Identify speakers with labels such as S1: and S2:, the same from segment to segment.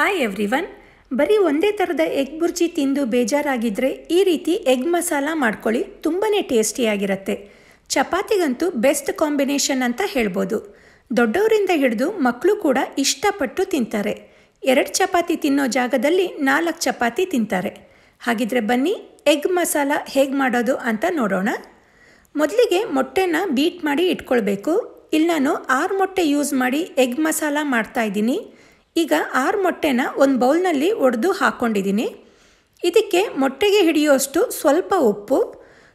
S1: Hi everyone. ಬರೀ ಒಂದೇ ಥರದ ಎಗ್ ಬುರ್ಜಿ ತಿಂದು ಬೇಜಾರಾಗಿದ್ದರೆ ಈ ರೀತಿ ಎಗ್ ಮಸಾಲ ಮಾಡ್ಕೊಳ್ಳಿ, ತುಂಬಾ ಟೇಸ್ಟಿಯಾಗಿರುತ್ತೆ. ಚಪಾತಿಗಂತೂ ಬೆಸ್ಟ್ ಕಾಂಬಿನೇಷನ್ ಅಂತ ಹೇಳ್ಬೋದು. ದೊಡ್ಡವರಿಂದ ಹಿಡಿದು ಮಕ್ಕಳು ಕೂಡ ಇಷ್ಟಪಟ್ಟು ತಿಂತಾರೆ. 2 ಚಪಾತಿ ತಿನ್ನೋ ಜಾಗದಲ್ಲಿ 4 ಚಪಾತಿ ತಿಂತಾರೆ. ಹಾಗಿದ್ರೆ ಬನ್ನಿ ಎಗ್ ಮಸಾಲ ಹೇಗೆ ಮಾಡೋದು ಅಂತ ನೋಡೋಣ. ಮೊದಲಿಗೆ ಮೊಟ್ಟೆನ ಬೀಟ್ ಮಾಡಿ ಇಟ್ಕೊಳ್ಬೇಕು. ಇಲ್ಲಿ ನಾನು 6 ಮೊಟ್ಟೆ ಯೂಸ್ ಮಾಡಿ ಎಗ್ ಮಸಾಲ ಮಾಡ್ತಾಯಿದ್ದೀನಿ. ಈಗ 6 ಮೊಟ್ಟೆನ ಒಂದು ಬೌಲ್ನಲ್ಲಿ ಒಡೆದು ಹಾಕ್ಕೊಂಡಿದ್ದೀನಿ. ಇದಕ್ಕೆ ಮೊಟ್ಟೆಗೆ ಹಿಡಿಯೋಷ್ಟು ಸ್ವಲ್ಪ ಉಪ್ಪು,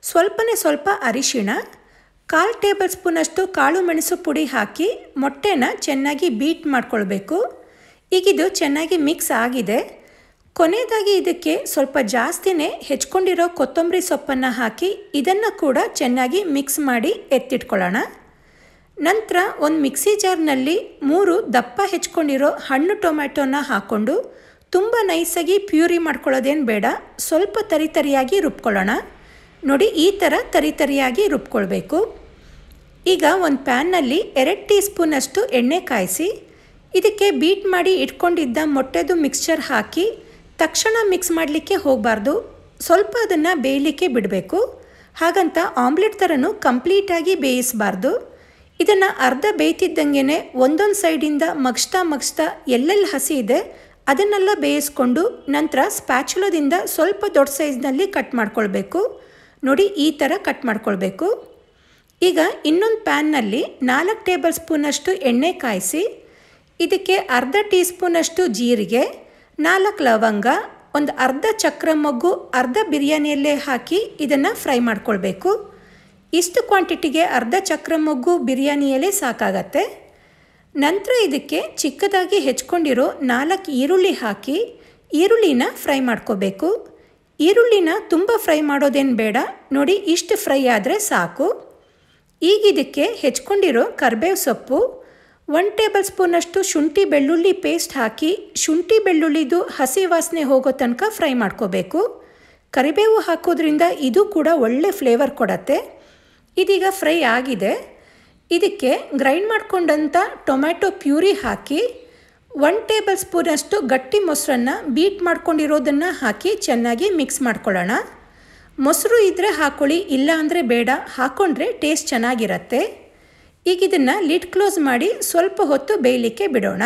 S1: ಸ್ವಲ್ಪ ಅರಿಶಿಣ, 1/4 ಟೇಬಲ್ ಸ್ಪೂನಷ್ಟು ಕಾಳು ಮೆಣಸು ಪುಡಿ ಹಾಕಿ ಮೊಟ್ಟೆನ ಚೆನ್ನಾಗಿ ಬೀಟ್ ಮಾಡ್ಕೊಳ್ಬೇಕು. ಈಗಿದು ಚೆನ್ನಾಗಿ ಮಿಕ್ಸ್ ಆಗಿದೆ. ಕೊನೆಯದಾಗಿ ಇದಕ್ಕೆ ಸ್ವಲ್ಪ ಜಾಸ್ತಿನೇ ಹೆಚ್ಕೊಂಡಿರೋ ಕೊತ್ತಂಬರಿ ಸೊಪ್ಪನ್ನು ಹಾಕಿ ಇದನ್ನು ಕೂಡ ಚೆನ್ನಾಗಿ ಮಿಕ್ಸ್ ಮಾಡಿ ಎತ್ತಿಟ್ಕೊಳ್ಳೋಣ. ನಂತರ ಒಂದು ಮಿಕ್ಸಿ ಜಾರ್ನಲ್ಲಿ 3 ದಪ್ಪ ಹೆಚ್ಕೊಂಡಿರೋ ಹಣ್ಣು ಟೊಮ್ಯಾಟೋನ ಹಾಕ್ಕೊಂಡು ತುಂಬ ನೈಸಾಗಿ ಪ್ಯೂರಿ ಮಾಡ್ಕೊಳ್ಳೋದೇನು ಬೇಡ, ಸ್ವಲ್ಪ ತರಿಯಾಗಿ ರುಬ್ಕೊಳ್ಳೋಣ. ನೋಡಿ, ಈ ಥರ ತರಿಯಾಗಿ ರುಬ್ಕೊಳ್ಬೇಕು. ಈಗ ಒಂದು ಪ್ಯಾನ್ನಲ್ಲಿ 2 ಟೀ ಸ್ಪೂನಷ್ಟು ಎಣ್ಣೆ ಕಾಯಿಸಿ ಇದಕ್ಕೆ ಬೀಟ್ ಮಾಡಿ ಇಟ್ಕೊಂಡಿದ್ದ ಮೊಟ್ಟೆದು ಮಿಕ್ಸ್ಚರ್ ಹಾಕಿ ತಕ್ಷಣ ಮಿಕ್ಸ್ ಮಾಡಲಿಕ್ಕೆ ಹೋಗಬಾರ್ದು, ಸ್ವಲ್ಪ ಅದನ್ನು ಬೇಯಲಿಕ್ಕೆ ಬಿಡಬೇಕು. ಹಾಗಂತ ಆಮ್ಲೆಟ್ ಥರನೂ ಕಂಪ್ಲೀಟಾಗಿ ಬೇಯಿಸಬಾರ್ದು. ಇದನ್ನು ಅರ್ಧ ಬೇಯ್ತಿದ್ದಂಗೆ ಒಂದೊಂದು ಸೈಡಿಂದ ಮಗ್ಸ್ತಾ ಎಲ್ಲೆಲ್ಲಿ ಹಸಿ ಇದೆ ಅದನ್ನೆಲ್ಲ ಬೇಯಿಸ್ಕೊಂಡು ನಂತರ ಸ್ಪ್ಯಾಚುಲದಿಂದ ಸ್ವಲ್ಪ ದೊಡ್ಡ ಸೈಜ್ನಲ್ಲಿ ಕಟ್ ಮಾಡ್ಕೊಳ್ಬೇಕು. ನೋಡಿ, ಈ ಥರ ಕಟ್ ಮಾಡ್ಕೊಳ್ಬೇಕು. ಈಗ ಇನ್ನೊಂದು ಪ್ಯಾನ್ನಲ್ಲಿ 4 ಟೇಬಲ್ ಸ್ಪೂನಷ್ಟು ಎಣ್ಣೆ ಕಾಯಿಸಿ ಇದಕ್ಕೆ ಅರ್ಧ ಟೀ ಸ್ಪೂನಷ್ಟು ಜೀರಿಗೆ, 4 ಲವಂಗ, ಒಂದು ಅರ್ಧ ಚಕ್ರ ಮೊಗ್ಗು, ಅರ್ಧ ಬಿರಿಯಾನಿ ಎಲೆ ಹಾಕಿ ಇದನ್ನು ಫ್ರೈ ಮಾಡ್ಕೊಳ್ಬೇಕು. ಇಷ್ಟು ಕ್ವಾಂಟಿಟಿಗೆ ಅರ್ಧ ಚಕ್ರ ಮೊಗ್ಗು ಬಿರಿಯಾನಿ ಎಲೆ ಸಾಕಾಗತ್ತೆ. ನಂತರ ಇದಕ್ಕೆ ಚಿಕ್ಕದಾಗಿ ಹೆಚ್ಕೊಂಡಿರೋ 4 ಈರುಳ್ಳಿ ಹಾಕಿ ಈರುಳ್ಳಿನ ಫ್ರೈ ಮಾಡ್ಕೋಬೇಕು. ಈರುಳ್ಳಿನ ತುಂಬ ಫ್ರೈ ಮಾಡೋದೇನು ಬೇಡ, ನೋಡಿ ಇಷ್ಟು ಫ್ರೈ ಆದರೆ ಸಾಕು. ಈಗ ಇದಕ್ಕೆ ಹೆಚ್ಕೊಂಡಿರೋ ಕರಿಬೇವು ಸೊಪ್ಪು, 1 ಟೇಬಲ್ ಸ್ಪೂನಷ್ಟು ಶುಂಠಿ ಬೆಳ್ಳುಳ್ಳಿ ಪೇಸ್ಟ್ ಹಾಕಿ ಶುಂಠಿ ಬೆಳ್ಳುಳ್ಳಿದು ಹಸಿ ವಾಸನೆ ಹೋಗೋ ತನಕ ಫ್ರೈ ಮಾಡ್ಕೋಬೇಕು. ಕರಿಬೇವು ಹಾಕೋದ್ರಿಂದ ಇದು ಕೂಡ ಒಳ್ಳೆ ಫ್ಲೇವರ್ ಕೊಡತ್ತೆ. ಇದೀಗ ಫ್ರೈ ಆಗಿದೆ. ಇದಕ್ಕೆ ಗ್ರೈಂಡ್ ಮಾಡ್ಕೊಂಡಂಥ ಟೊಮ್ಯಾಟೊ ಪ್ಯೂರಿ ಹಾಕಿ 1 ಟೇಬಲ್ ಸ್ಪೂನಷ್ಟು ಗಟ್ಟಿ ಮೊಸರನ್ನು ಬೀಟ್ ಮಾಡ್ಕೊಂಡಿರೋದನ್ನು ಹಾಕಿ ಚೆನ್ನಾಗಿ ಮಿಕ್ಸ್ ಮಾಡ್ಕೊಳ್ಳೋಣ. ಮೊಸರು ಇದ್ದರೆ ಹಾಕ್ಕೊಳ್ಳಿ, ಇಲ್ಲ ಅಂದರೆ ಬೇಡ, ಹಾಕ್ಕೊಂಡ್ರೆ ಟೇಸ್ಟ್ ಚೆನ್ನಾಗಿರುತ್ತೆ. ಈಗ ಇದನ್ನು ಲಿಡ್ ಕ್ಲೋಸ್ ಮಾಡಿ ಸ್ವಲ್ಪ ಹೊತ್ತು ಬೇಯಲಿಕ್ಕೆ ಬಿಡೋಣ.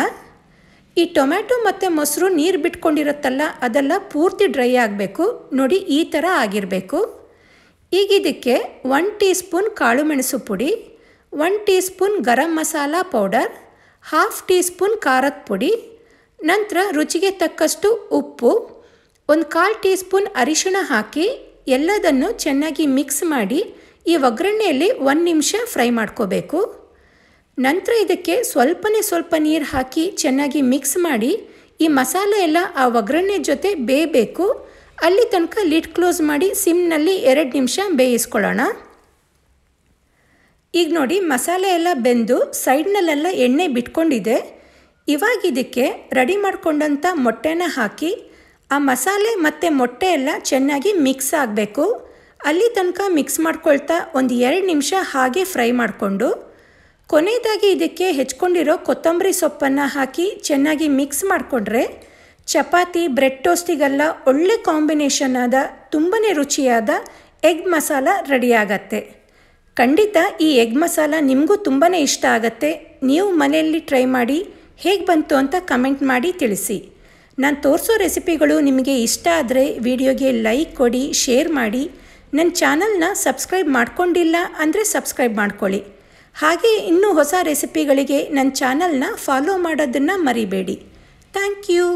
S1: ಈ ಟೊಮ್ಯಾಟೊ ಮತ್ತು ಮೊಸರು ನೀರು ಬಿಟ್ಕೊಂಡಿರುತ್ತಲ್ಲ ಅದೆಲ್ಲ ಪೂರ್ತಿ ಡ್ರೈ ಆಗಬೇಕು. ನೋಡಿ, ಈ ಥರ ಆಗಿರಬೇಕು. ಈಗ ಇದಕ್ಕೆ 1 ಟೀ ಸ್ಪೂನ್ ಕಾಳು ಮೆಣಸು ಪುಡಿ, 1 tea spoon garam masala powder, 1/2 tea spoon ಖಾರದ ಪುಡಿ, ನಂತರ ರುಚಿಗೆ ತಕ್ಕಷ್ಟು ಉಪ್ಪು, 1/4 ಟೀ ಸ್ಪೂನ್ ಅರಿಶಿಣ ಹಾಕಿ ಎಲ್ಲದನ್ನು ಚೆನ್ನಾಗಿ ಮಿಕ್ಸ್ ಮಾಡಿ ಈ ಒಗ್ಗರಣೆಯಲ್ಲಿ 1 ನಿಮಿಷ ಫ್ರೈ ಮಾಡ್ಕೋಬೇಕು. ನಂತರ ಇದಕ್ಕೆ ಸ್ವಲ್ಪ ನೀರು ಹಾಕಿ ಚೆನ್ನಾಗಿ ಮಿಕ್ಸ್ ಮಾಡಿ ಈ ಮಸಾಲೆ ಎಲ್ಲ ಆ ಒಗ್ಗರಣೆ ಜೊತೆ ಬೇಯಬೇಕು. ಅಲ್ಲಿ ತನಕ ಲಿಡ್ ಕ್ಲೋಸ್ ಮಾಡಿ ಸಿಮ್ನಲ್ಲಿ 2 ನಿಮಿಷ ಬೇಯಿಸ್ಕೊಳ್ಳೋಣ. ಈಗ ನೋಡಿ, ಮಸಾಲೆ ಎಲ್ಲ ಬೆಂದು ಸೈಡ್ನಲ್ಲೆಲ್ಲ ಎಣ್ಣೆ ಬಿಟ್ಕೊಂಡಿದೆ. ಇವಾಗ ಇದಕ್ಕೆ ರೆಡಿ ಮಾಡ್ಕೊಂಡಂಥ ಮೊಟ್ಟೆನ ಹಾಕಿ ಆ ಮಸಾಲೆ ಮತ್ತು ಮೊಟ್ಟೆ ಎಲ್ಲ ಚೆನ್ನಾಗಿ ಮಿಕ್ಸ್ ಆಗಬೇಕು. ಅಲ್ಲಿ ತನಕ ಮಿಕ್ಸ್ ಮಾಡ್ಕೊಳ್ತಾ ಒಂದು 2 ನಿಮಿಷ ಹಾಗೆ ಫ್ರೈ ಮಾಡಿಕೊಂಡು ಕೊನೆಯದಾಗಿ ಇದಕ್ಕೆ ಹೆಚ್ಕೊಂಡಿರೋ ಕೊತ್ತಂಬರಿ ಸೊಪ್ಪನ್ನು ಹಾಕಿ ಚೆನ್ನಾಗಿ ಮಿಕ್ಸ್ ಮಾಡಿಕೊಂಡ್ರೆ ಚಪಾತಿ, ಬ್ರೆಡ್ ಟೋಸ್ಟಿಗೆಲ್ಲ ಒಳ್ಳೆ ಕಾಂಬಿನೇಷನ್ ಆದ ತುಂಬಾ ರುಚಿಯಾದ ಎಗ್ ಮಸಾಲ ರೆಡಿಯಾಗತ್ತೆ. ಖಂಡಿತ ಈ ಎಗ್ ಮಸಾಲ ನಿಮಗೂ ತುಂಬಾ ಇಷ್ಟ ಆಗುತ್ತೆ. ನೀವು ಮನೆಯಲ್ಲಿ ಟ್ರೈ ಮಾಡಿ ಹೇಗೆ ಬಂತು ಅಂತ ಕಮೆಂಟ್ ಮಾಡಿ ತಿಳಿಸಿ. ನಾನು ತೋರಿಸೋ ರೆಸಿಪಿಗಳು ನಿಮಗೆ ಇಷ್ಟ ಆದರೆ ವಿಡಿಯೋಗೆ ಲೈಕ್ ಕೊಡಿ, ಶೇರ್ ಮಾಡಿ. ನನ್ನ ಚಾನಲ್ನ ಸಬ್ಸ್ಕ್ರೈಬ್ ಮಾಡ್ಕೊಂಡಿಲ್ಲ ಅಂದರೆ ಸಬ್ಸ್ಕ್ರೈಬ್ ಮಾಡ್ಕೊಳ್ಳಿ. ಹಾಗೆ ಇನ್ನೂ ಹೊಸ ರೆಸಿಪಿಗಳಿಗೆ ನನ್ನ ಚಾನಲ್ನ ಫಾಲೋ ಮಾಡೋದನ್ನು ಮರಿಬೇಡಿ. Thank you.